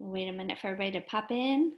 Wait a minute for everybody to pop in.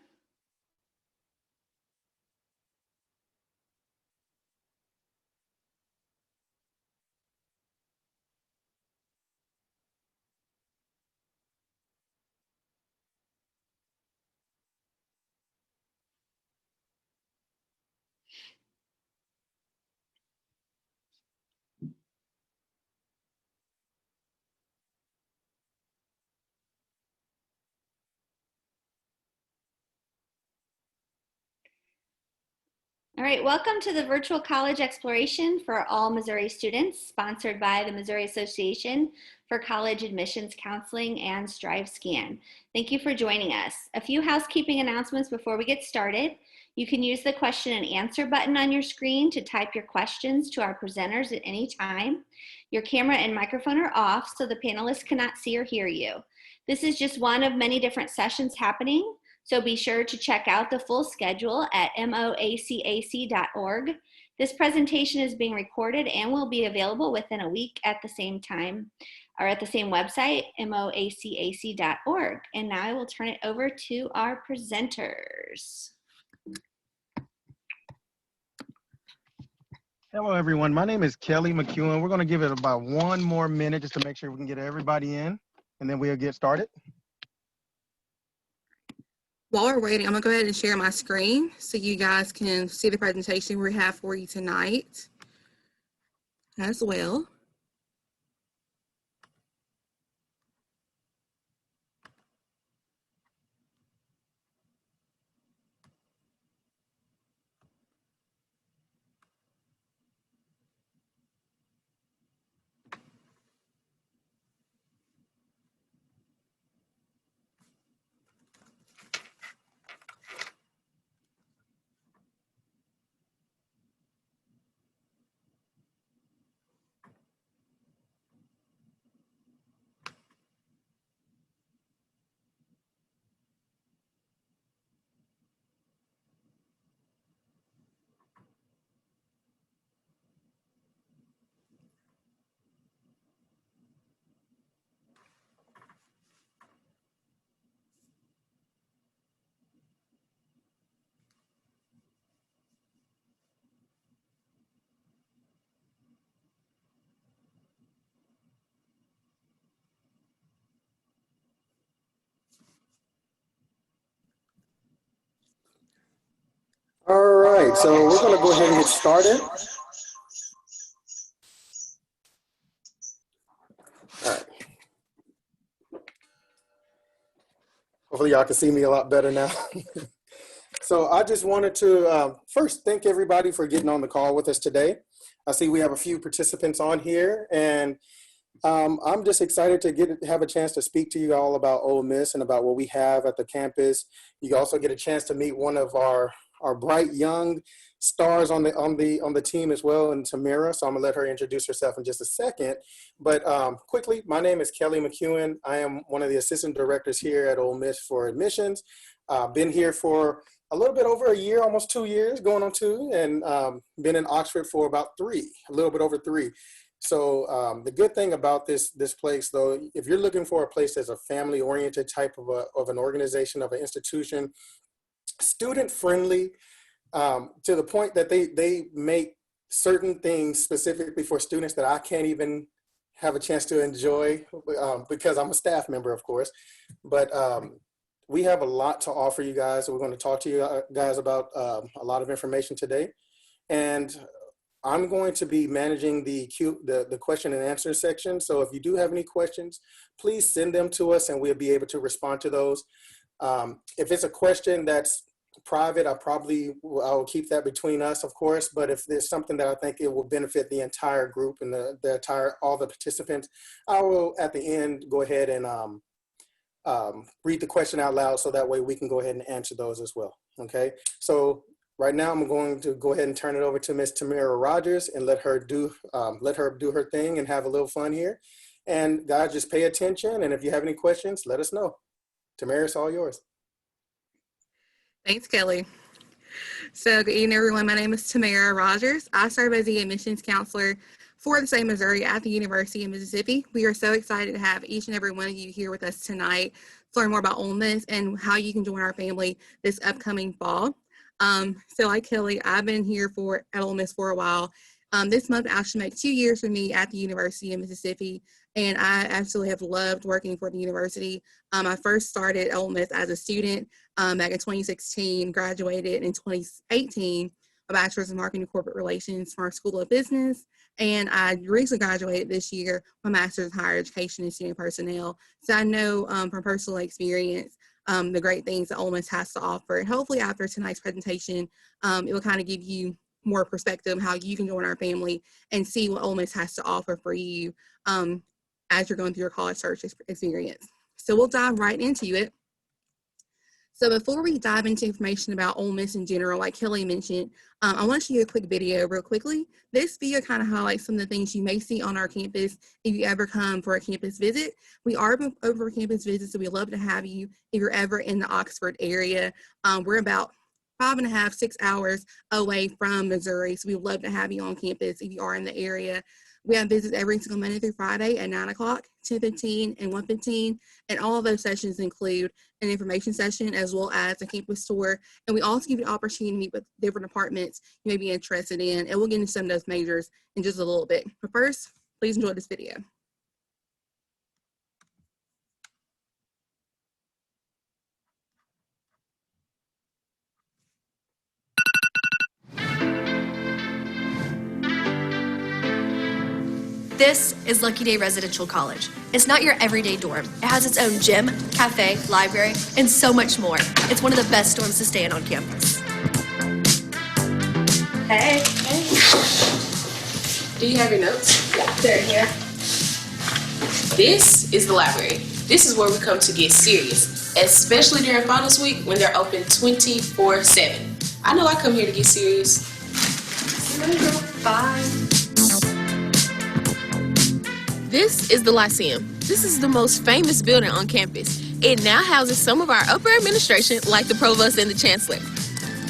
All right, welcome to the Virtual College Exploration for all Missouri students, sponsored by the Missouri Association for College Admissions Counseling and StriveScan. Thank you for joining us. A few housekeeping announcements before we get started. You can use the question and answer button on your screen to type your questions to our presenters at any time. Your camera and microphone are off so the panelists cannot see or hear you. This is just one of many different sessions happening. So be sure to check out the full schedule at moacac.org. This presentation is being recorded and will be available within a week at the same time, or at the same website, moacac.org. And now I will turn it over to our presenters. Hello, everyone. My name is Kelly Mcewen. We're going to give it about one more minute just to make sure we can get everybody in, and then we'll get started. While we're waiting, I'm gonna go ahead and share my screen so you guys can see the presentation we have for you tonight as well. All right, so we're going to go ahead and get started. All right. Hopefully y'all can see me a lot better now. So I just wanted to first thank everybody for getting on the call with us today. I see we have a few participants on here, and I'm just excited to have a chance to speak to you all about Ole Miss and about what we have at the campus. You also get a chance to meet one of our bright young stars on the team as well, and Timera. So I'm gonna let her introduce herself in just a second. But quickly, my name is Kelly Mcewen. I am one of the assistant directors here at Ole Miss for admissions. Been here for a little bit over a year, almost 2 years, going on 2, and been in Oxford for about 3, a little bit over 3. So the good thing about this place, though, if you're looking for a place that's a family-oriented type of an organization, of an institution, student-friendly, to the point that they make certain things specifically for students that I can't even have a chance to enjoy because I'm a staff member, of course. But we have a lot to offer you guys. So we're going to talk to you guys about a lot of information today. And I'm going to be managing the question and answer section. So if you do have any questions, please send them to us and we'll be able to respond to those. If it's a question that's private, I will keep that between us, of course. But if there's something that I think it will benefit the entire group and all the participants, I will at the end go ahead and read the question out loud, so that way we can go ahead and answer those as well. Okay. So right now I'm going to go ahead and turn it over to Miss Timera Rodgers and let her do her thing and have a little fun here. And guys, just pay attention. And if you have any questions, let us know. Tamara, it's all yours. Thanks, Kelly. So good evening, everyone. My name is Tamara Rogers. I serve as the admissions counselor for the state of Missouri at the University of Mississippi. We are so excited to have each and every one of you here with us tonight to learn more about Ole Miss and how you can join our family this upcoming fall. So like Kelly, I've been here at Ole Miss for a while. This month actually makes 2 years for me at the University of Mississippi, and I absolutely have loved working for the university. I first started at Ole Miss as a student back in 2016, graduated in 2018, a bachelor's in marketing and corporate relations from our School of Business, and I recently graduated this year with my master's in higher education and student personnel. So I know from personal experience the great things that Ole Miss has to offer. And hopefully after tonight's presentation, it will kind of give you more perspective on how you can join our family and see what Ole Miss has to offer for you as you're going through your college search experience. So we'll dive right into it. So before we dive into information about Ole Miss in general, like Kelly mentioned, I want to show you a quick video real quickly. This video kind of highlights some of the things you may see on our campus if you ever come for a campus visit. We are open for campus visits, so we'd love to have you if you're ever in the Oxford area. We're about 5.5, 6 hours away from Missouri, so we'd love to have you on campus if you are in the area. We have visits every single Monday through Friday at 9 o'clock, 10:15, and 1:15, and all of those sessions include an information session as well as a campus tour, and we also give you the opportunity to meet with different departments you may be interested in, and we'll get into some of those majors in just a little bit. But first, please enjoy this video. This is Lucky Day Residential College. It's not your everyday dorm. It has its own gym, cafe, library, and so much more. It's one of the best dorms to stay in on campus. Hey. Do you have your notes? Yeah, they're here. This is the library. This is where we come to get serious, especially during finals week when they're open 24/7. I know I come here to get serious. See you later. Bye. This is the Lyceum. This is the most famous building on campus. It now houses some of our upper administration, like the provost and the chancellor.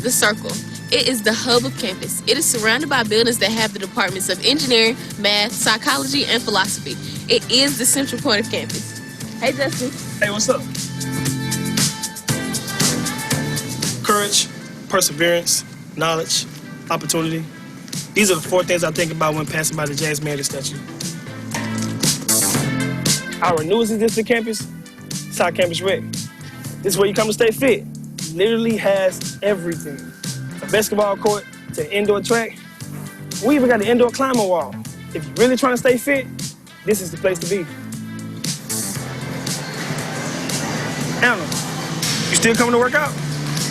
The Circle. It is the hub of campus. It is surrounded by buildings that have the departments of engineering, math, psychology, and philosophy. It is the central point of campus. Hey, Justin. Hey, what's up? Courage, perseverance, knowledge, opportunity. These are the 4 things I think about when passing by the James Meredith statue. Our newest addition to campus, South Campus Rec. This is where you come to stay fit. Literally has everything. A basketball court to an indoor track. We even got an indoor climbing wall. If you're really trying to stay fit, this is the place to be. Anna, you still coming to work out?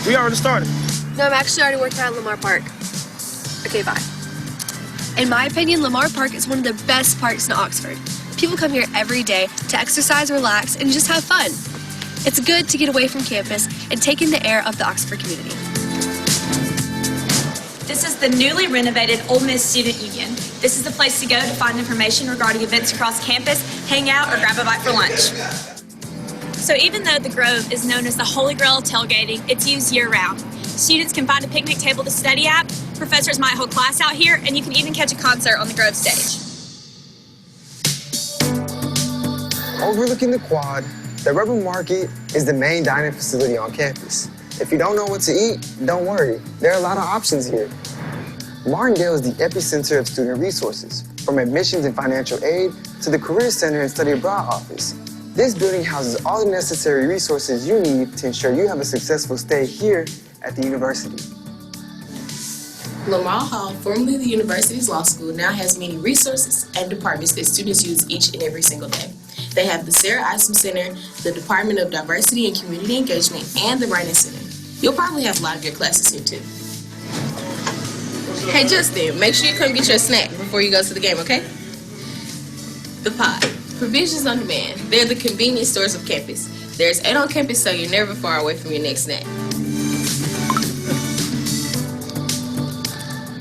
We already started. No, I'm actually already working out at Lamar Park. Okay, bye. In my opinion, Lamar Park is one of the best parks in Oxford. People come here every day to exercise, relax, and just have fun. It's good to get away from campus and take in the air of the Oxford community. This is the newly renovated Ole Miss Student Union. This is the place to go to find information regarding events across campus, hang out, or grab a bite for lunch. So even though the Grove is known as the Holy Grail of tailgating, it's used year-round. Students can find a picnic table to study at, professors might hold class out here, and you can even catch a concert on the Grove stage. Overlooking the quad, the Rubber Market is the main dining facility on campus. If you don't know what to eat, don't worry. There are a lot of options here. Martindale is the epicenter of student resources, from admissions and financial aid to the Career Center and Study Abroad office. This building houses all the necessary resources you need to ensure you have a successful stay here at the university. Lamar Hall, formerly the university's law school, now has many resources and departments that students use each and every single day. They have the Sarah Isom Center, the Department of Diversity and Community Engagement, and the Writing Center. You'll probably have a lot of your classes here too. Hey Justin, make sure you come get your snack before you go to the game, okay? The Pod. Provisions on demand. They're the convenience stores of campus. There's 8 on campus, so you're never far away from your next snack.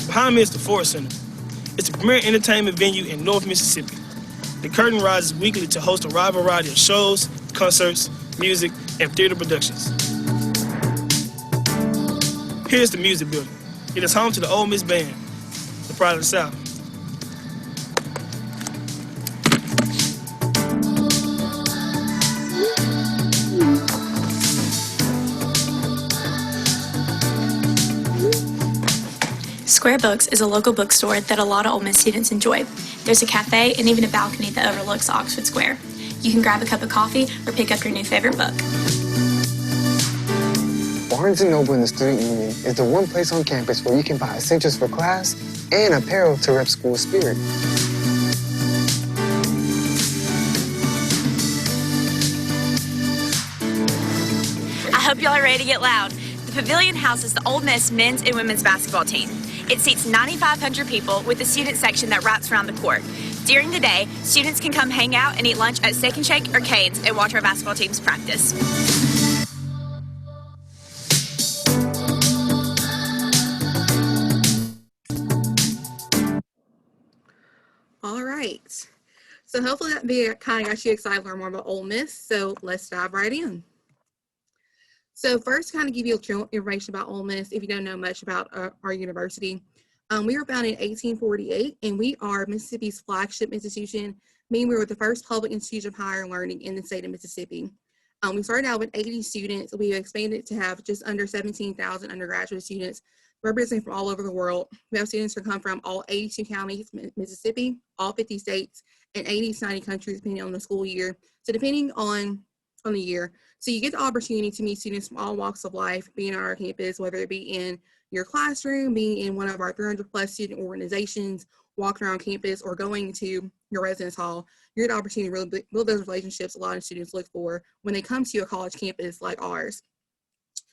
Behind me is the Ford Center. It's a premier entertainment venue in North Mississippi. The curtain rises weekly to host a wide variety of shows, concerts, music, and theater productions. Here's the music building. It is home to the Ole Miss Band, the pride of the South. Square Books is a local bookstore that a lot of Ole Miss students enjoy. There's a cafe and even a balcony that overlooks Oxford Square. You can grab a cup of coffee or pick up your new favorite book. Barnes & Noble in the Student Union is the one place on campus where you can buy essentials for class and apparel to rep school spirit. I hope y'all are ready to get loud. The Pavilion houses the Ole Miss men's and women's basketball team. It seats 9,500 people with a student section that wraps around the court. During the day, students can come hang out and eat lunch at Steak and Shake or Cane's and watch our basketball teams practice. All right. So hopefully that video kind of got you excited to learn more about Ole Miss. So let's dive right in. So first, kind of give you general information about Ole Miss if you don't know much about our university. We were founded in 1848, and we are Mississippi's flagship institution, meaning we were the first public institution of higher learning in the state of Mississippi. We started out with 80 students. We expanded to have just under 17,000 undergraduate students representing from all over the world. We have students who come from all 82 counties, Mississippi, all 50 states, and 80 to 90 countries, depending on the school year. So depending on the year. So you get the opportunity to meet students from all walks of life, being on our campus, whether it be in your classroom, being in one of our 300 plus student organizations, walking around campus, or going to your residence hall. You get the opportunity to really build those relationships a lot of students look for when they come to a college campus like ours.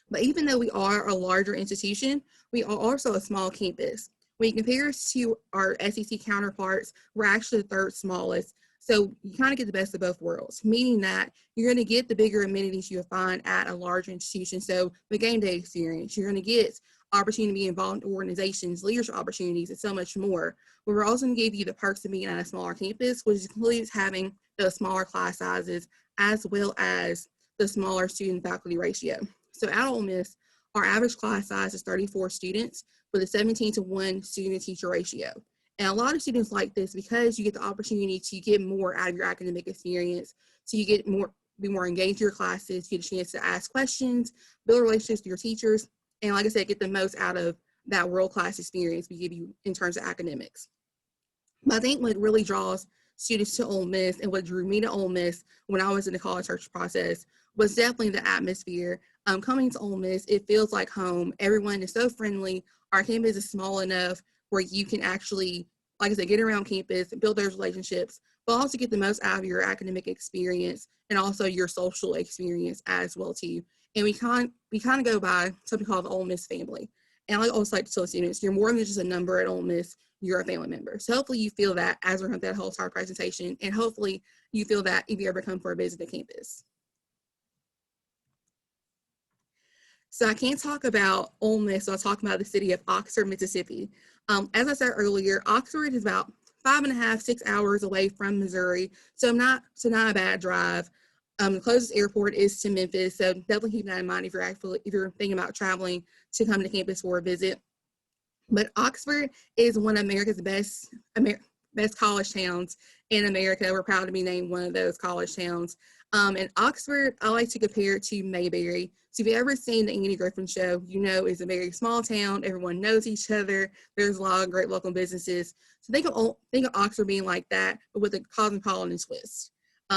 But even though we are a larger institution, we are also a small campus. When you compare us to our SEC counterparts, we're actually the third smallest. So you kind of get the best of both worlds, meaning that you're going to get the bigger amenities you'll find at a larger institution. So the game day experience, you're going to get opportunity to be involved in organizations, leadership opportunities, and so much more. But we're also going to give you the perks of being at a smaller campus, which includes having the smaller class sizes as well as the smaller student faculty ratio. So at Ole Miss, our average class size is 34 students with a 17-to-1 student-teacher ratio. And a lot of students like this because you get the opportunity to get more out of your academic experience. So you get be more engaged in your classes, you get a chance to ask questions, build relationships with your teachers, and like I said, get the most out of that world-class experience we give you in terms of academics. But I think what really draws students to Ole Miss and what drew me to Ole Miss when I was in the college search process was definitely the atmosphere. Coming to Ole Miss, it feels like home. Everyone is so friendly. Our campus is small enough where you can actually, like I said, get around campus, build those relationships, but also get the most out of your academic experience and also your social experience as well too. And we kind of go by something called the Ole Miss family. And I also like to tell students, you're more than just a number at Ole Miss, you're a family member. So hopefully you feel that as we're going through that whole entire presentation, and hopefully you feel that if you ever come for a visit at campus. So I can't talk about Ole Miss, so I'll talk about the city of Oxford, Mississippi. As I said earlier, Oxford is about 5.5, 6 hours away from Missouri, so not a bad drive. The closest airport is to Memphis, so definitely keep that in mind if you're thinking about traveling to come to campus for a visit. But Oxford is one of America's best college towns in America. We're proud to be named one of those college towns. And Oxford, I like to compare it to Mayberry. So if you've ever seen the Andy Griffin Show, you know it's a very small town. Everyone knows each other. There's a lot of great local businesses. So think of Oxford being like that, but with a cosmopolitan twist.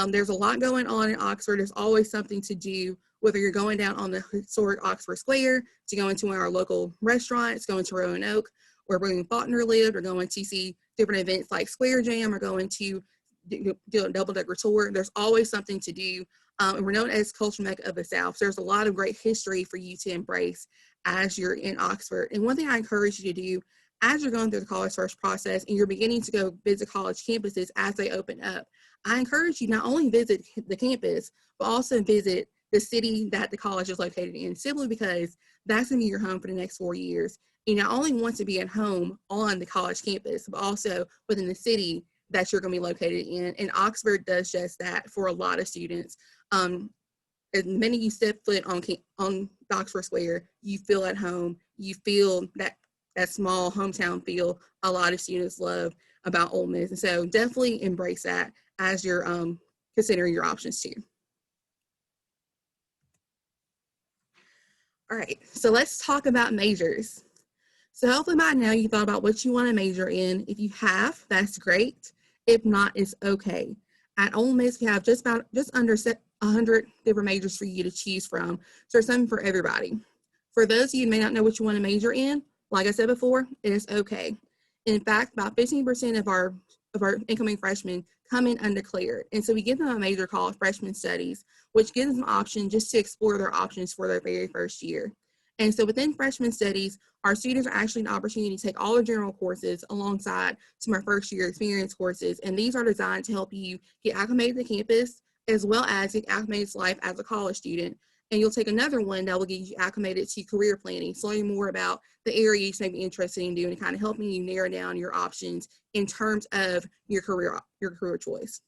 There's a lot going on in Oxford. There's always something to do, whether you're going down on the historic Oxford Square to go into one of our local restaurants, going to Roanoke, or William Faulkner lived, or going to see different events like Square Jam, or going to do a double-decker tour. There's always something to do. And we're known as Culture Mecca of the South. So there's a lot of great history for you to embrace as you're in Oxford. And one thing I encourage you to do as you're going through the college search process and you're beginning to go visit college campuses as they open up, I encourage you not only visit the campus, but also visit the city that the college is located in, simply because that's going to be your home for the next 4 years. You not only want to be at home on the college campus, but also within the city that you're going to be located in. And Oxford does just that for a lot of students. As many you step foot on Oxford Square, you feel at home. You feel that small hometown feel a lot of students love about Ole Miss. And so definitely embrace that as you're considering your options too. All right, so let's talk about majors. So hopefully by now you thought about what you want to major in. If you have, that's great. If not, it's okay. At Ole Miss, we have just under 100 different majors for you to choose from. So there's something for everybody. For those of you who may not know what you want to major in, like I said before, it is okay. In fact, about 15% of our incoming freshmen come in undeclared. And so we give them a major called freshman studies, which gives them an option just to explore their options for their very first year. And so within freshman studies, our students are actually an opportunity to take all their general courses alongside some of our first year experience courses. And these are designed to help you get acclimated to campus, as well as get acclimated to life as a college student. And you'll take another one that will get you acclimated to career planning, so learning more about the areas you may be interested in doing and kind of helping you narrow down your options in terms of your career choice.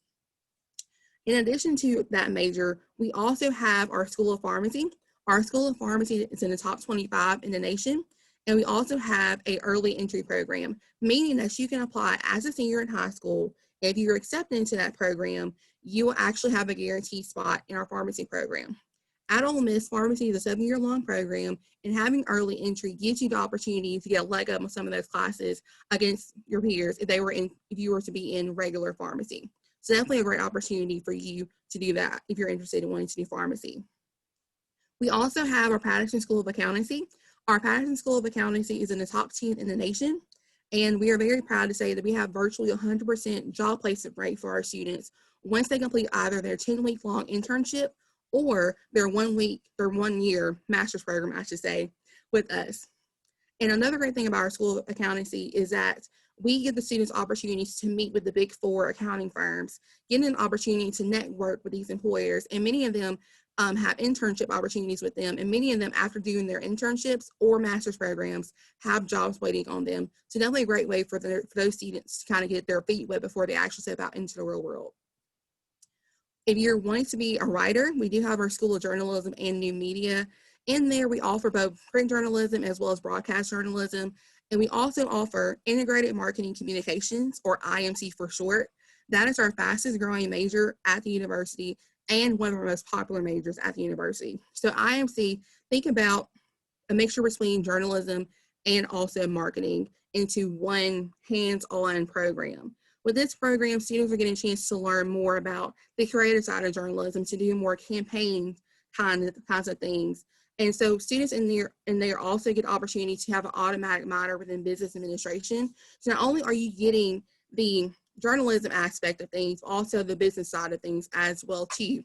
In addition to that major, we also have our School of Pharmacy. Our School of Pharmacy is in the top 25 in the nation. And we also have an early entry program, meaning that you can apply as a senior in high school. If you're accepted into that program, you will actually have a guaranteed spot in our pharmacy program. At Ole Miss, pharmacy is a 7-year-long program, and having early entry gives you the opportunity to get a leg up on some of those classes against your peers if you were to be in regular pharmacy. So definitely a great opportunity for you to do that if you're interested in wanting to do pharmacy. We also have our Patterson School of Accountancy. Our Patterson School of Accountancy is in the top 10 in the nation, and we are very proud to say that we have virtually 100% job placement rate for our students once they complete either their 10-week-long internship or their 1-year master's program, I should say, with us. And another great thing about our School of Accountancy is that we give the students opportunities to meet with the Big 4 accounting firms, getting an opportunity to network with these employers, and many of them have internship opportunities with them, and many of them, after doing their internships or master's programs, have jobs waiting on them. So definitely a great way for those students to kind of get their feet wet before they actually step out into the real world. If you're wanting to be a writer, we do have our School of Journalism and New Media. In there, we offer both print journalism as well as broadcast journalism. And we also offer Integrated Marketing Communications, or IMC for short. That is our fastest growing major at the university and one of our most popular majors at the university. So IMC, think about a mixture between journalism and also marketing into one hands-on program. With this program, students are getting a chance to learn more about the creative side of journalism, to do more campaign kinds of things. And so students in there also get the opportunity to have an automatic minor within business administration. So not only are you getting the journalism aspect of things, also the business side of things as well too.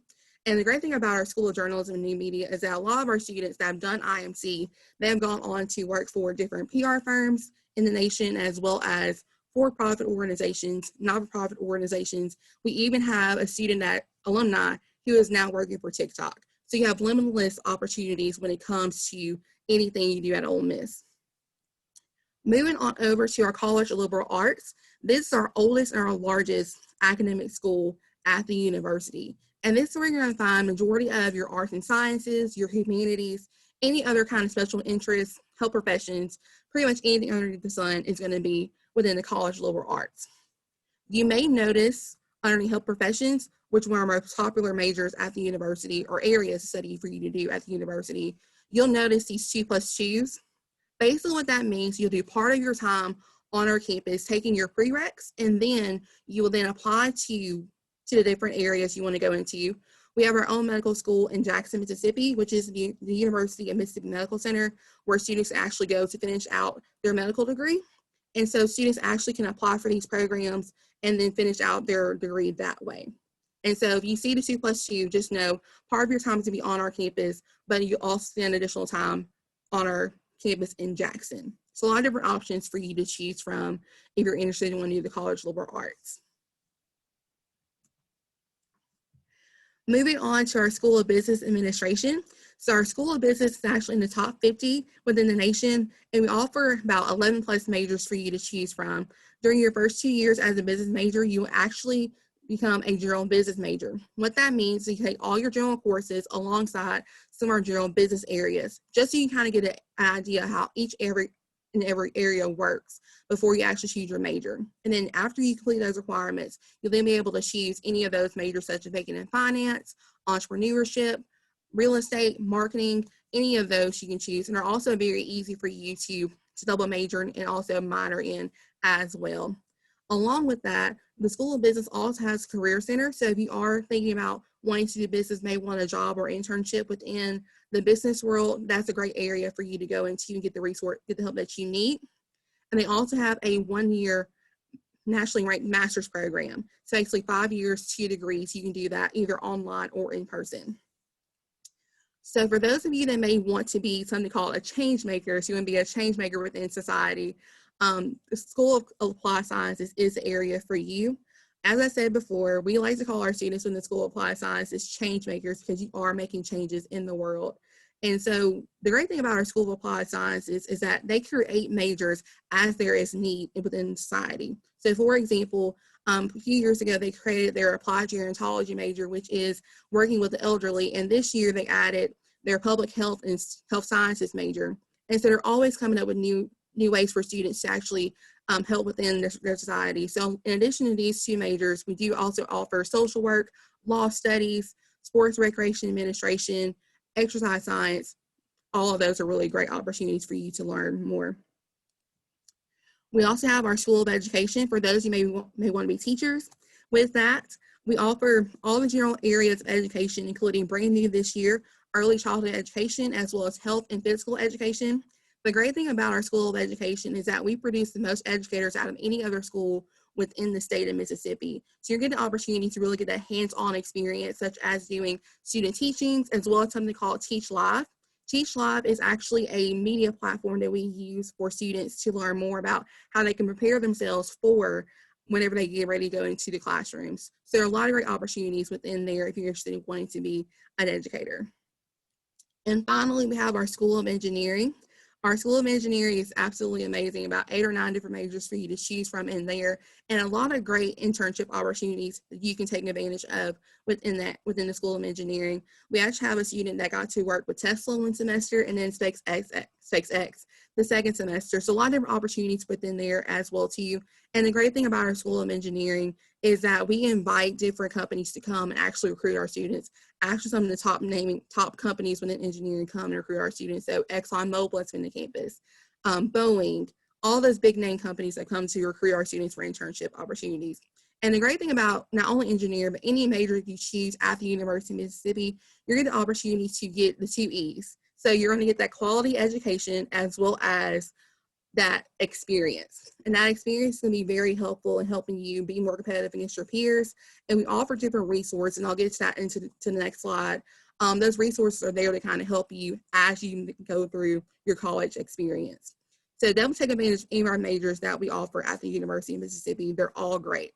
And the great thing about our School of Journalism and New Media is that a lot of our students that have done IMC, they have gone on to work for different PR firms in the nation, as well as for-profit organizations, not-for-profit organizations. We even have a student alumni who is now working for TikTok. So you have limitless opportunities when it comes to anything you do at Ole Miss. Moving on over to our College of Liberal Arts. This is our oldest and our largest academic school at the university. And this is where you're going to find majority of your arts and sciences, your humanities, any other kind of special interests, health professions, pretty much anything under the sun is going to be within the College of Liberal Arts. You may notice underneath health professions, which are one of our most popular majors at the university, or areas to study for you to do at the university, you'll notice these 2+2s. Basically what that means, you'll do part of your time on our campus taking your prereqs, and then you will then apply to the different areas you want to go into. We have our own medical school in Jackson, Mississippi, which is the University of Mississippi Medical Center, where students actually go to finish out their medical degree. And so students actually can apply for these programs and then finish out their degree that way. And so if you see the 2+2, just know part of your time is to be on our campus, but you also spend additional time on our campus in Jackson. So a lot of different options for you to choose from if you're interested in wanting to do the College of Liberal Arts. Moving on to our School of Business Administration. So our School of Business is actually in the top 50 within the nation, and we offer about 11+ majors for you to choose from. During your first 2 years as a business major, you will actually become a general business major. What that means is you take all your general courses alongside some of our general business areas, just so you kind of get an idea how every area works before you actually choose your major. And then after you complete those requirements, you'll then be able to choose any of those majors, such as banking and finance, entrepreneurship, real estate, marketing, any of those you can choose. And are also very easy for you to to double major and also minor in as well. Along with that, the School of Business also has Career Center. So if you are thinking about wanting to do business, may want a job or internship within the business world, that's a great area for you to go into and get the help that you need. And they also have a 1-year nationally ranked master's program. So basically 5 years, 2 degrees, you can do that either online or in person. So for those of you that may want to be something called a change maker, so you want to be a change maker within society, the School of Applied Sciences is the area for you. As I said before, we like to call our students in the School of Applied Sciences change makers because you are making changes in the world. And so the great thing about our School of Applied Sciences is that they create majors as there is need within society. So for example, a few years ago, they created their applied gerontology major, which is working with the elderly. And this year they added their public health and health sciences major. And so they're always coming up with new ways for students to actually help within their society. So in addition to these 2 majors, we do also offer social work, law studies, sports recreation administration, exercise science. All of those are really great opportunities for you to learn more. We also have our School of Education for those who may want to be teachers. With that, we offer all the general areas of education, including brand new this year, early childhood education, as well as health and physical education. The great thing about our School of Education is that we produce the most educators out of any other school within the state of Mississippi. So you're getting the opportunity to really get that hands-on experience, such as doing student teachings, as well as something called Teach Live. Teach Live is actually a media platform that we use for students to learn more about how they can prepare themselves for whenever they get ready to go into the classrooms. So there are a lot of great opportunities within there if you're interested in wanting to be an educator. And finally, we have our School of Engineering. Our School of Engineering is absolutely amazing, about 8 or 9 different majors for you to choose from in there, and a lot of great internship opportunities that you can take advantage of within the School of Engineering. We actually have a student that got to work with Tesla one semester and then SpaceX the second semester. So a lot of different opportunities within there as well too. And the great thing about our School of Engineering is that we invite different companies to come and actually recruit our students. Actually, some of the top companies within engineering come and recruit our students. So ExxonMobil has been the campus, Boeing, all those big name companies that come to recruit our students for internship opportunities. And the great thing about not only engineering, but any major you choose at the University of Mississippi, you're getting the opportunity to get the 2 E's. So you're going to get that quality education as well as that experience. And that experience is going to be very helpful in helping you be more competitive against your peers. And we offer different resources, and I'll get to that to the next slide. Those resources are there to kind of help you as you go through your college experience. So definitely take advantage of any of our majors that we offer at the University of Mississippi. They're all great.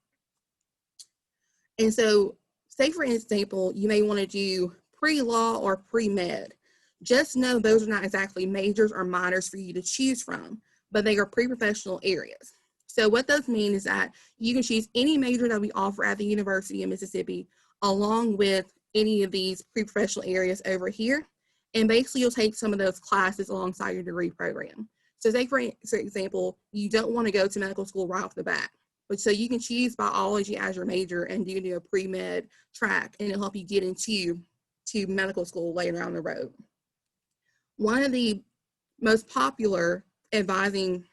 And so, say for example, you may want to do pre-law or pre-med. Just know those are not exactly majors or minors for you to choose from, but they are pre-professional areas. So what those mean is that you can choose any major that we offer at the University of Mississippi along with any of these pre-professional areas over here. And basically you'll take some of those classes alongside your degree program. So say for example, you don't want to go to medical school right off the bat, but so you can choose biology as your major and do a pre-med track, and it'll help you get into medical school later down the road. One of the most popular advising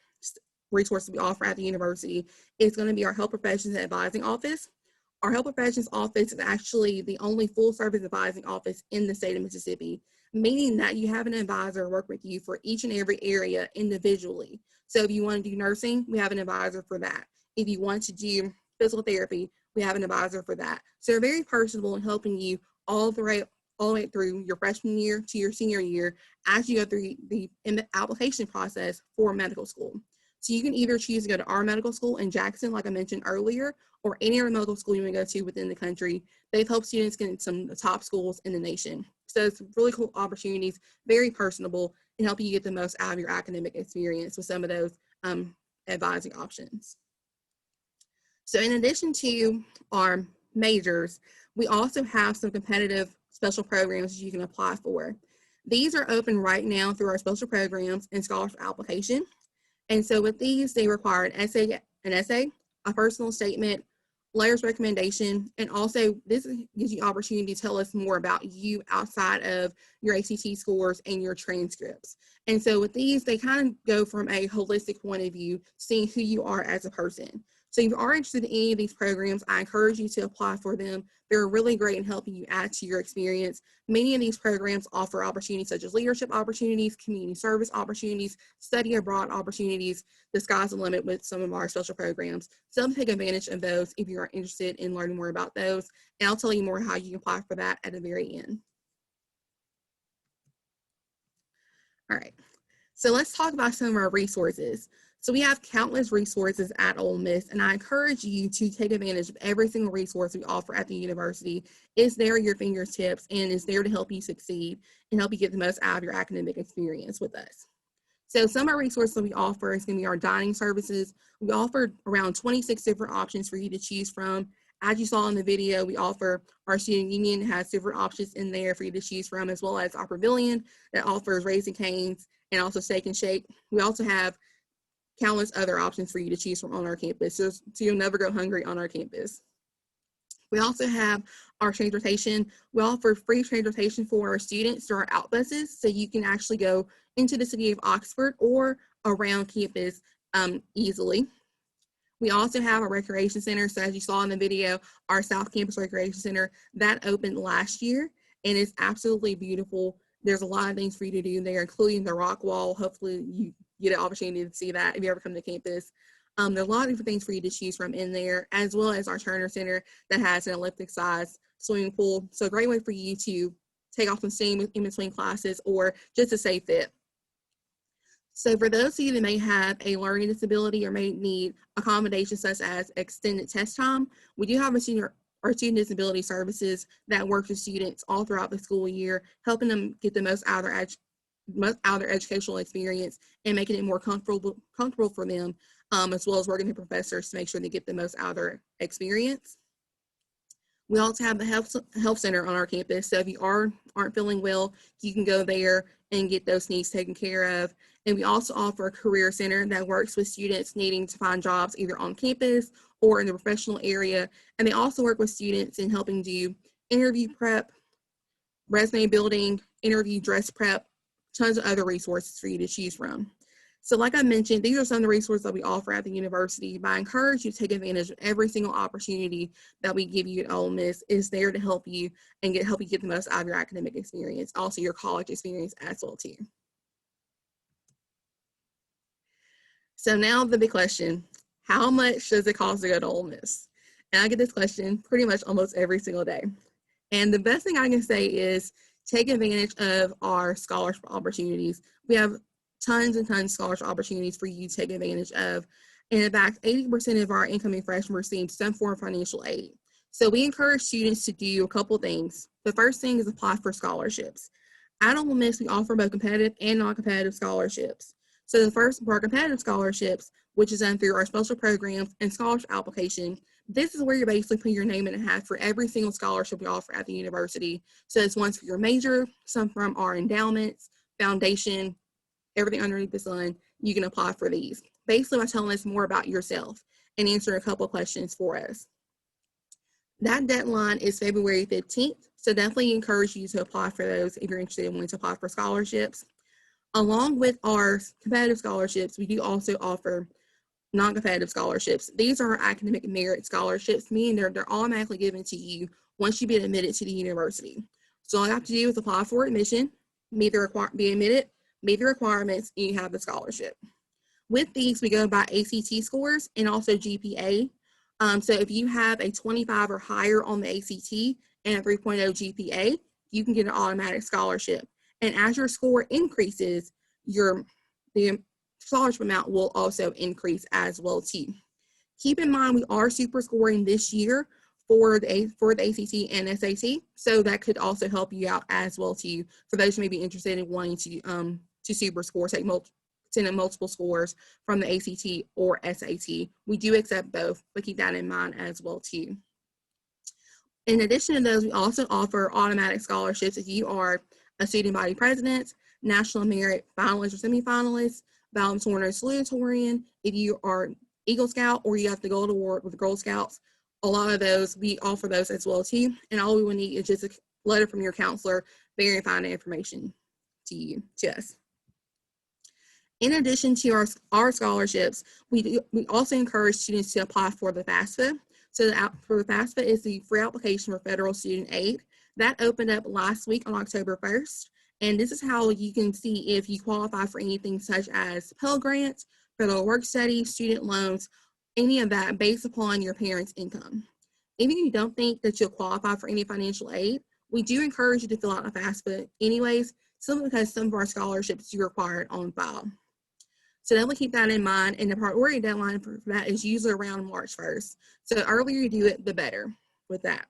resources we offer at the university is going to be our Health Professions Advising Office. Our Health Professions Office is actually the only full-service advising office in the state of Mississippi, meaning that you have an advisor work with you for each and every area individually. So if you want to do nursing, we have an advisor for that. If you want to do physical therapy, we have an advisor for that. So they're very personable in helping you all the way through your freshman year to your senior year as you go through the application process for medical school. So you can either choose to go to our medical school in Jackson, like I mentioned earlier, or any other medical school you want to go to within the country. They've helped students get into some of the top schools in the nation. So it's really cool opportunities, very personable, and help you get the most out of your academic experience with some of those advising options. So in addition to our majors, we also have some competitive special programs you can apply for. These are open right now through our special programs and scholarship application. And so with these, they require an essay, a personal statement, letters of recommendation, and also this gives you opportunity to tell us more about you outside of your ACT scores and your transcripts. And so with these, they kind of go from a holistic point of view, seeing who you are as a person. So if you are interested in any of these programs, I encourage you to apply for them. They're really great in helping you add to your experience. Many of these programs offer opportunities such as leadership opportunities, community service opportunities, study abroad opportunities. The sky's the limit with some of our special programs. So take advantage of those if you are interested in learning more about those. And I'll tell you more how you can apply for that at the very end. All right, so let's talk about some of our resources. So we have countless resources at Ole Miss, and I encourage you to take advantage of every single resource we offer at the university. It's there at your fingertips and is there to help you succeed and help you get the most out of your academic experience with us. So some of our resources that we offer is going to be our dining services. We offer around 26 different options for you to choose from. As you saw in the video, we offer our student union has different options in there for you to choose from, as well as our pavilion that offers Raising Cane's and also Steak and Shake. We also have countless other options for you to choose from on our campus, so you'll never go hungry on our campus. We also have our transportation. We offer free transportation for our students through our out buses, so you can actually go into the city of Oxford or around campus easily. We also have a recreation center. So as you saw in the video, our South Campus Recreation Center, that opened last year and it's absolutely beautiful. There's a lot of things for you to do there, including the rock wall. Hopefully you get an opportunity to see that if you ever come to campus. There's a lot of different things for you to choose from in there, as well as our Turner Center that has an Olympic size swimming pool. So a great way for you to take off some steam in between classes or just to stay fit. So for those of you that may have a learning disability or may need accommodations such as extended test time, we do have our student disability services that work with students all throughout the school year, helping them get the most out of their educational experience and making it more comfortable for them, as well as working with professors to make sure they get the most out of their experience. We also have the health center on our campus. So if you aren't feeling well, you can go there and get those needs taken care of. And we also offer a career center that works with students needing to find jobs either on campus or in the professional area. And they also work with students in helping do interview prep, resume building, interview dress prep, tons of other resources for you to choose from. So like I mentioned, these are some of the resources that we offer at the university, but I encourage you to take advantage of every single opportunity that we give you at Ole Miss. Is there to help you and help you get the most out of your academic experience, also your college experience as well too. So now the big question, how much does it cost to go to Ole Miss? And I get this question pretty much almost every single day. And the best thing I can say is take advantage of our scholarship opportunities. We have tons and tons of scholarship opportunities for you to take advantage of. And in fact, 80% of our incoming freshmen receive some form of financial aid. So we encourage students to do a couple things. The first thing is apply for scholarships. At Ole Miss, we offer both competitive and non-competitive scholarships. So the first, for our competitive scholarships, which is done through our special programs and scholarship application, this is where you basically put your name in a hat for every single scholarship we offer at the university. So it's ones for your major, some from our endowments, foundation, everything underneath the sun. You can apply for these. Basically by telling us more about yourself and answering a couple of questions for us. That deadline is February 15th. So definitely encourage you to apply for those if you're interested in wanting to apply for scholarships. Along with our competitive scholarships, we do also offer non-competitive scholarships. These are academic merit scholarships, meaning they're automatically given to you once you get admitted to the university. So all you have to do is apply for admission, be admitted, meet the requirements, and you have the scholarship. With these, we go by ACT scores and also GPA. So if you have a 25 or higher on the ACT and a 3.0 GPA, you can get an automatic scholarship. And as your score increases, the scholarship amount will also increase as well too. Keep in mind, we are super scoring this year for the ACT and SAT, so that could also help you out as well too. For those who may be interested in wanting to super score, take multiple scores from the ACT or SAT. We do accept both, but keep that in mind as well too. In addition to those, we also offer automatic scholarships if you are a student body president, national merit finalist or semifinalist, valedictorian or salutatorian, if you are Eagle Scout or you have the Gold Award with the Girl Scouts. A lot of those, we offer those as well too. And all we will need is just a letter from your counselor verifying the information to us. In addition to our scholarships, we also encourage students to apply for the FAFSA. So for the FAFSA is the free application for federal student aid. That opened up last week on October 1st. And this is how you can see if you qualify for anything such as Pell Grants, federal work study, student loans, any of that based upon your parents' income. Even if you don't think that you'll qualify for any financial aid, we do encourage you to fill out a FAFSA anyways, simply because some of our scholarships do require it on file. So definitely keep that in mind, and the priority deadline for that is usually around March 1st. So the earlier you do it, the better with that.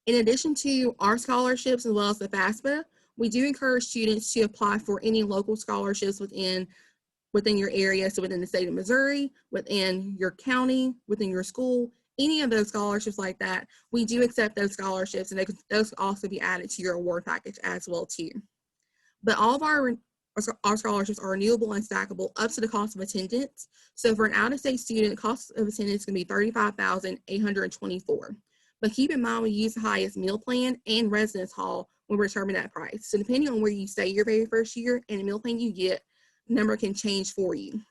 In addition to our scholarships as well as the FAFSA, we do encourage students to apply for any local scholarships within your area, so within the state of Missouri, within your county, within your school, any of those scholarships like that. We do accept those scholarships, and those can also be added to your award package as well too. But all of our scholarships are renewable and stackable up to the cost of attendance. So for an out-of-state student, cost of attendance can be $35,824. But keep in mind, we use the highest meal plan and residence hall when we determine that price. So depending on where you stay your very first year and the meal plan you get, the number can change for you.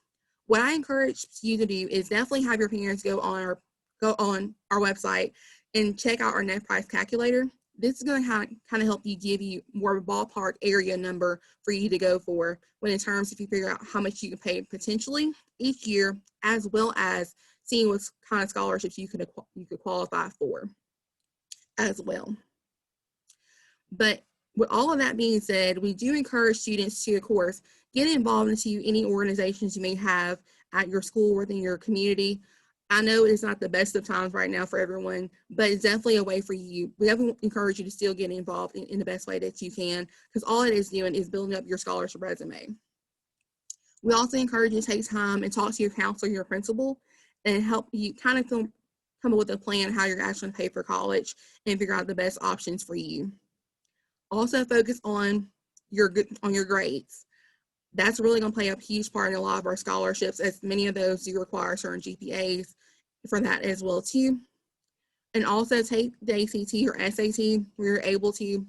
What I encourage you to do is definitely have your parents go on our website and check out our net price calculator. This is going to kind of help you give you more of a ballpark area number for you to go for when in terms if you figure out how much you can pay potentially each year, as well as seeing what kind of scholarships you could qualify for as well. But with all of that being said, we do encourage students to, of course, get involved into any organizations you may have at your school or within your community. I know it's not the best of times right now for everyone, but it's definitely a way for you. We definitely encourage you to still get involved in the best way that you can, because all it is doing is building up your scholarship resume. We also encourage you to take time and talk to your counselor, your principal, and help you kind of come up with a plan how you're actually going to pay for college and figure out the best options for you. Also focus on your grades. That's really going to play a huge part in a lot of our scholarships, as many of those do require certain GPAs for that as well too. And also take the ACT or SAT. We're able to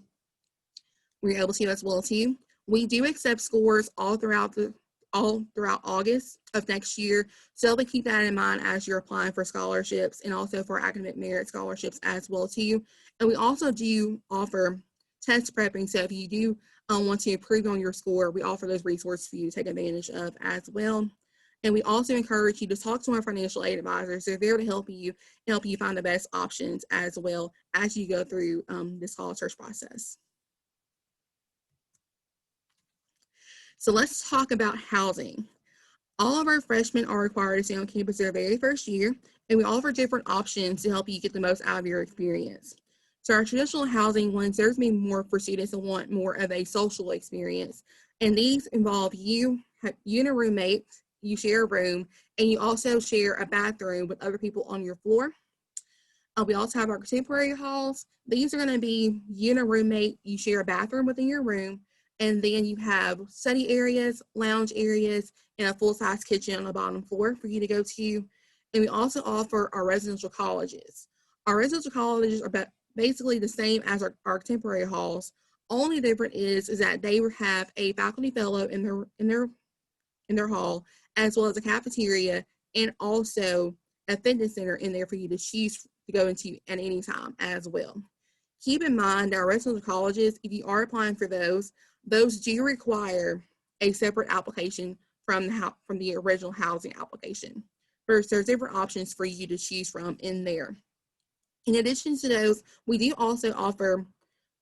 as well too. We do accept scores all throughout August of next year, so keep that in mind as you're applying for scholarships and also for academic merit scholarships as well too. And we also do offer test prepping, so if you do want to improve on your score, we offer those resources for you to take advantage of as well. And we also encourage you to talk to our financial aid advisors. They're there to help you find the best options as well as you go through this college search process. So let's talk about housing. All of our freshmen are required to stay on campus their very first year, and we offer different options to help you get the most out of your experience. So our traditional housing ones, there's maybe more for students that want more of a social experience. And these involve you and a roommate, you share a room, and you also share a bathroom with other people on your floor. We also have our contemporary halls. These are going to be you and a roommate, you share a bathroom within your room, and then you have study areas, lounge areas, and a full-size kitchen on the bottom floor for you to go to. And we also offer our residential colleges. Our residential colleges are basically the same as our contemporary halls. Only different is that they have a faculty fellow in their hall, as well as a cafeteria and also a fitness center in there for you to choose to go into at any time as well. Keep in mind our residential colleges, if you are applying for those do require a separate application from the original housing application. First, there's different options for you to choose from in there. In addition to those, we do also offer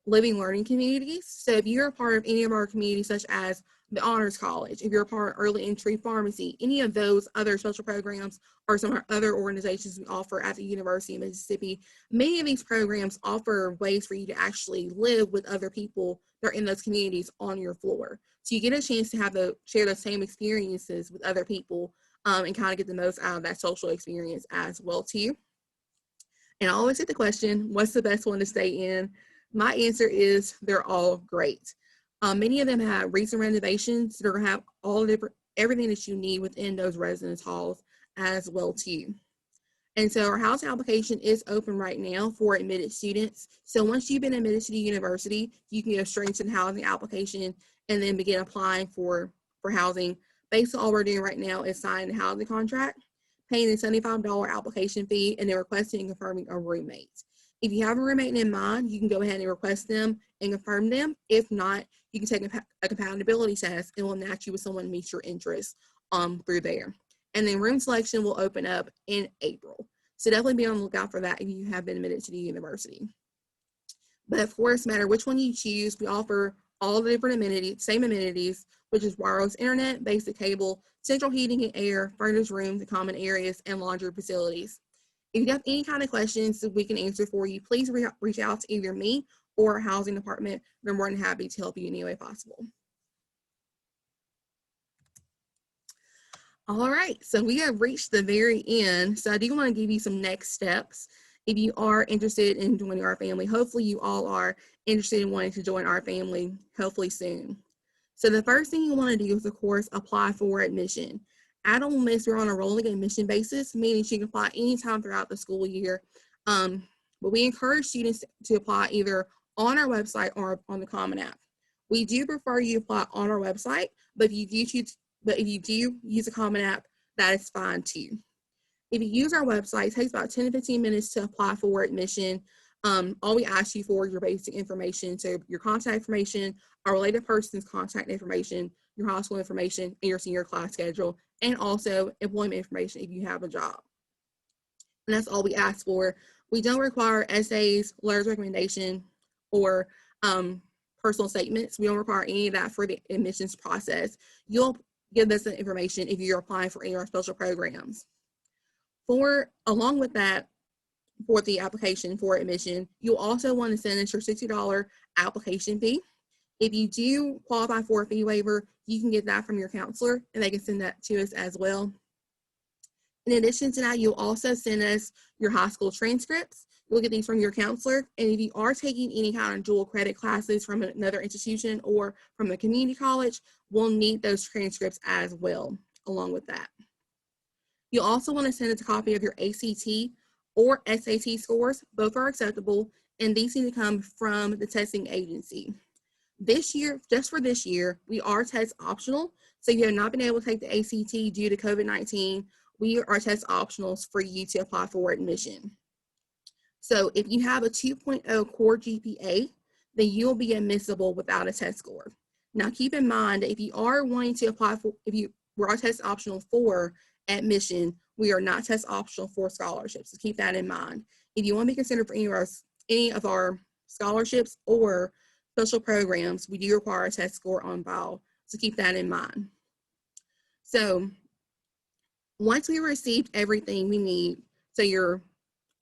living learning communities. So if you're a part of any of our communities, such as the Honors College, if you're a part of Early Entry Pharmacy, any of those other special programs or some of our other organizations we offer at the University of Mississippi, many of these programs offer ways for you to actually live with other people that are in those communities on your floor. So you get a chance to share those same experiences with other people and kind of get the most out of that social experience as well too. And I always get the question, what's the best one to stay in? My answer is they're all great. Many of them have recent renovations. They're going to have everything that you need within those residence halls as well too. And so our housing application is open right now for admitted students. So once you've been admitted to the university, you can go straight to the housing application and then begin applying for housing Basically, all we're doing right now is signing the housing contract, paying the $75 application fee, and then requesting and confirming a roommate. If you have a roommate in mind, you can go ahead and request them and confirm them. If not, you can take a compatibility test and we'll match you with someone who meets your interests through there. And then room selection will open up in April. So definitely be on the lookout for that if you have been admitted to the university. But of course, no matter which one you choose, we offer all the different amenities, same amenities, which is wireless internet, basic cable, central heating and air, furnished rooms and common areas, and laundry facilities. If you have any kind of questions that we can answer for you, please reach out to either me or our housing department. We're more than happy to help you in any way possible. All right, so we have reached the very end. So I do want to give you some next steps. If you are interested in joining our family, hopefully you all are interested in wanting to join our family, hopefully soon. So the first thing you want to do is, of course, apply for admission. At Ole Miss, we're on a rolling admission basis, meaning you can apply anytime throughout the school year. But we encourage students to apply either on our website or on the Common App. We do prefer you apply on our website, but if you do use a Common App, that is fine too. If you use our website, it takes about 10 to 15 minutes to apply for admission. All we ask you for is your basic information, so your contact information, our related person's contact information, your high school information, and your senior class schedule, and also employment information if you have a job. And that's all we ask for. We don't require essays, letters of recommendation, or personal statements. We don't require any of that for the admissions process. You'll give us the information if you're applying for any of our special programs. Along with that, for the application for admission, you'll also want to send us your $60 application fee. If you do qualify for a fee waiver, you can get that from your counselor and they can send that to us as well. In addition to that, you'll also send us your high school transcripts. You'll get these from your counselor. And if you are taking any kind of dual credit classes from another institution or from a community college, we'll need those transcripts as well, along with that. You'll also want to send us a copy of your ACT or SAT scores. Both are acceptable, and these need to come from the testing agency. This year, just for this year, we are test optional. So if you have not been able to take the ACT due to COVID-19, we are test optionals for you to apply for admission. So if you have a 2.0 core GPA, then you'll be admissible without a test score. Now keep in mind that if you are wanting to apply for, we're test optional for admission, we are not test optional for scholarships. So keep that in mind. If you want to be considered for any of our scholarships or special programs, we do require a test score on file. So keep that in mind. So once we received everything we need, so your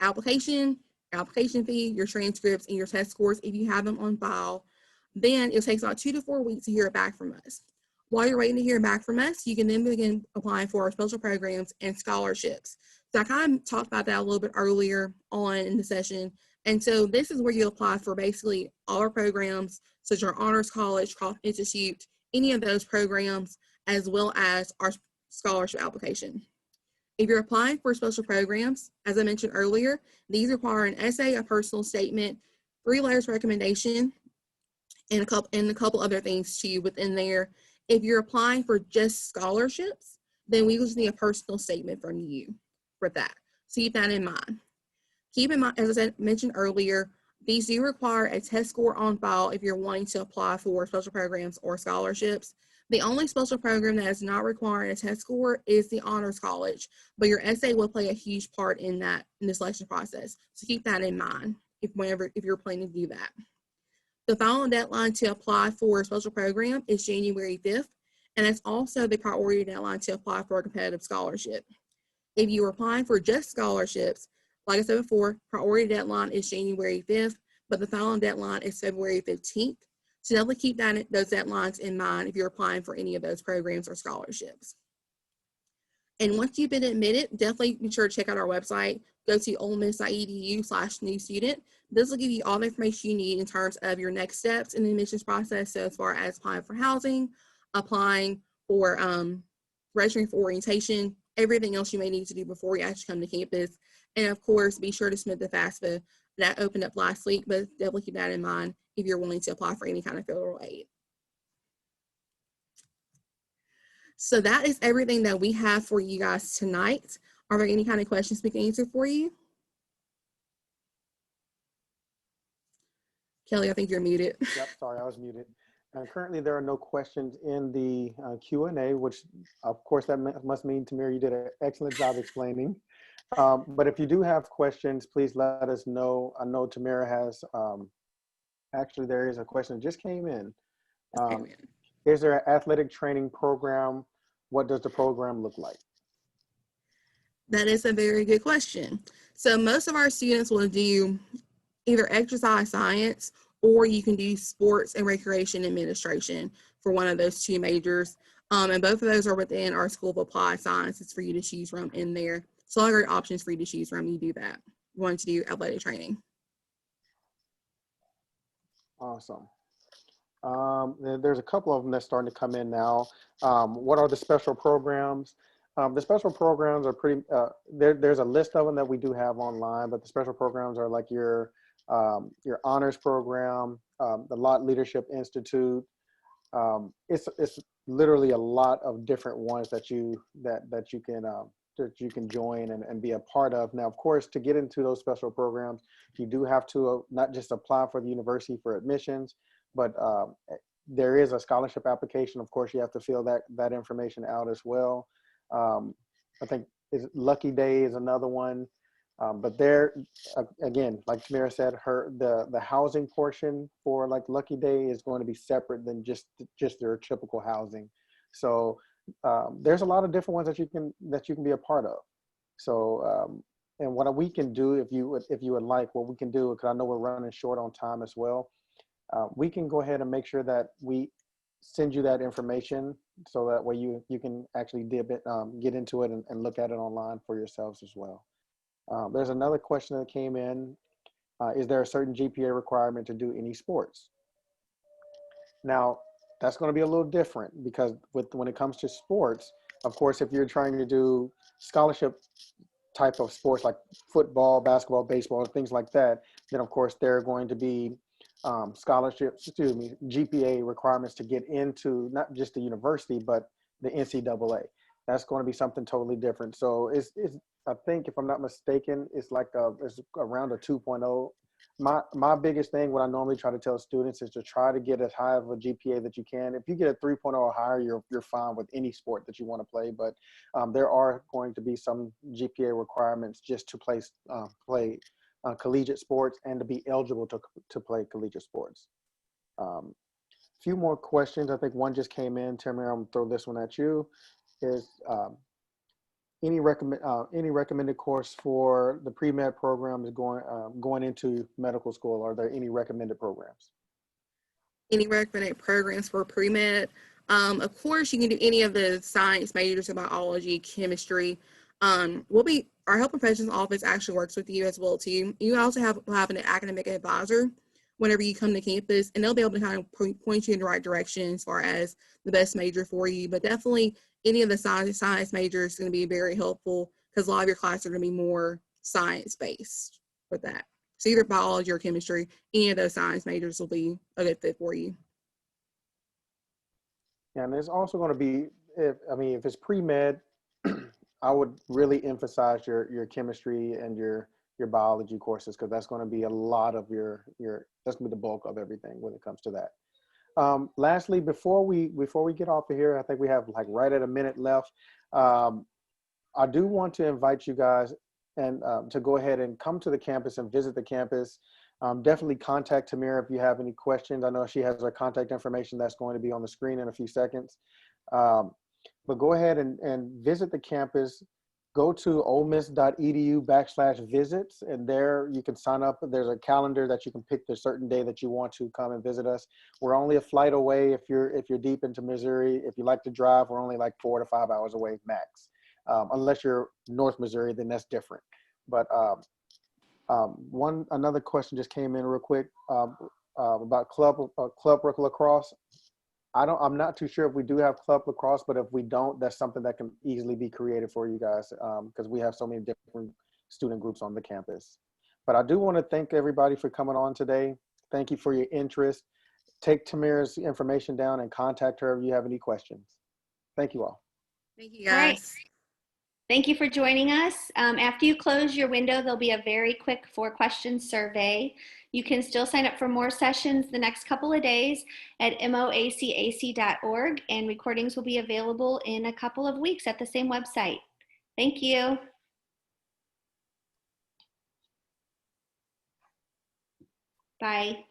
application fee, your transcripts, and your test scores, if you have them on file, then it takes about 2 to 4 weeks to hear back from us. While you're waiting to hear back from us, you can then begin applying for our special programs and scholarships. So I kind of talked about that a little bit earlier on in the session. And so this is where you apply for basically all our programs, such as our Honors College, Croft Institute, any of those programs, as well as our scholarship application. If you're applying for special programs, as I mentioned earlier, these require an essay, a personal statement, 3 letters of recommendation, and a couple other things too within there. If you're applying for just scholarships, then we just need a personal statement from you for that. So keep that in mind. Keep in mind, as I mentioned earlier, these do require a test score on file if you're wanting to apply for special programs or scholarships. The only special program that is not requiring a test score is the Honors College, but your essay will play a huge part in the selection process. So keep that in mind if you're planning to do that. The final deadline to apply for a special program is January 5th, and it's also the priority deadline to apply for a competitive scholarship. If you're applying for just scholarships, like I said before, priority deadline is January 5th, but the final deadline is February 15th. So definitely keep those deadlines in mind if you're applying for any of those programs or scholarships. And once you've been admitted, definitely be sure to check out our website. Go to olemiss.edu/new student. This will give you all the information you need in terms of your next steps in the admissions process. So as far as applying for housing, applying for registering for orientation, everything else you may need to do before you actually come to campus. And of course, be sure to submit the Fafsa that opened up last week, but definitely keep that in mind if you're willing to apply for any kind of federal aid. So that is everything that we have for you guys tonight. Are there any kind of questions we can answer for you? Kelly, I think you're muted. Yep, sorry, I was muted. Currently, there are no questions in the Q&A, which of course that must mean, Tamara, you did an excellent job explaining. But if you do have questions, please let us know. I know Tamara has, actually there is a question that just came in. Is there an athletic training program? What does the program look like? That is a very good question. So most of our students will do either exercise science, or you can do sports and recreation administration for one of those two majors. And both of those are within our School of Applied Sciences for you to choose from in there. So all great options for you to choose from. You do that. You want to do athletic training. Awesome. There's a couple of them that's starting to come in now. What are the special programs? The special programs are pretty, there's a list of them that we do have online, but the special programs are like your honors program, the Lot Leadership Institute. It's literally a lot of different ones that you can join and be a part of. Now, of course, to get into those special programs, you do have to not just apply for the university for admissions, but there is a scholarship application. Of course, you have to fill that information out as well. I think Lucky Day is another one. But there, again, like Tamara said, the housing portion for like Lucky Day is going to be separate than just their typical housing. So there's a lot of different ones that you can be a part of. So and what we can do, if you would like, what we can do, because I know we're running short on time as well, we can go ahead and make sure that we send you that information so that way you can actually get into it and look at it online for yourselves as well. There's another question that came in. Is there a certain GPA requirement to do any sports? Now, that's going to be a little different because when it comes to sports, of course, if you're trying to do scholarship type of sports like football, basketball, baseball, things like that, then of course there are going to be GPA requirements to get into not just the university, but the NCAA. That's going to be something totally different. So it's I think, if I'm not mistaken, it's like it's around a 2.0. My biggest thing, what I normally try to tell students, is to try to get as high of a GPA that you can. If you get a 3.0 or higher, you're fine with any sport that you want to play. But there are going to be some GPA requirements just to play collegiate sports and to be eligible to play collegiate sports. Few more questions. I think one just came in. Tamara, I'm gonna throw this one at you. Is any recommended course for the pre-med program is going into medical school? Are there any recommended programs? Any recommended programs for pre-med? Of course, you can do any of the science majors in biology, chemistry. Our health professions office actually works with you as well too. You also have an academic advisor whenever you come to campus, and they'll be able to kind of point you in the right direction as far as the best major for you. But definitely any of the science majors is going to be very helpful because a lot of your classes are going to be more science-based with that. So either biology or chemistry, any of those science majors will be a good fit for you. Yeah, and there's also going to be, if it's pre-med, I would really emphasize your chemistry and your biology courses, because that's going to be a lot of that's going to be the bulk of everything when it comes to that. Lastly, before we get off of here, I think we have like right at a minute left. I do want to invite you guys and to go ahead and come to the campus and visit the campus. Definitely contact Tamara if you have any questions. I know she has her contact information that's going to be on the screen in a few seconds. But go ahead and visit the campus. Go to olemiss.edu/visits, and there you can sign up. There's a calendar that you can pick the certain day that you want to come and visit us. We're only a flight away if you're deep into Missouri. If you like to drive, we're only like 4 to 5 hours away max. Unless you're North Missouri, then that's different. But another question just came in real quick about club lacrosse. I'm not too sure if we do have club lacrosse, but if we don't, that's something that can easily be created for you guys because we have so many different student groups on the campus. But I do want to thank everybody for coming on today. Thank you for your interest. Take Tamara's information down and contact her if you have any questions. Thank you all. Thank you, All right. guys. Thank you for joining us. After you close your window, there'll be a very quick 4-question survey. You can still sign up for more sessions the next couple of days at moacac.org, and recordings will be available in a couple of weeks at the same website. Thank you. Bye.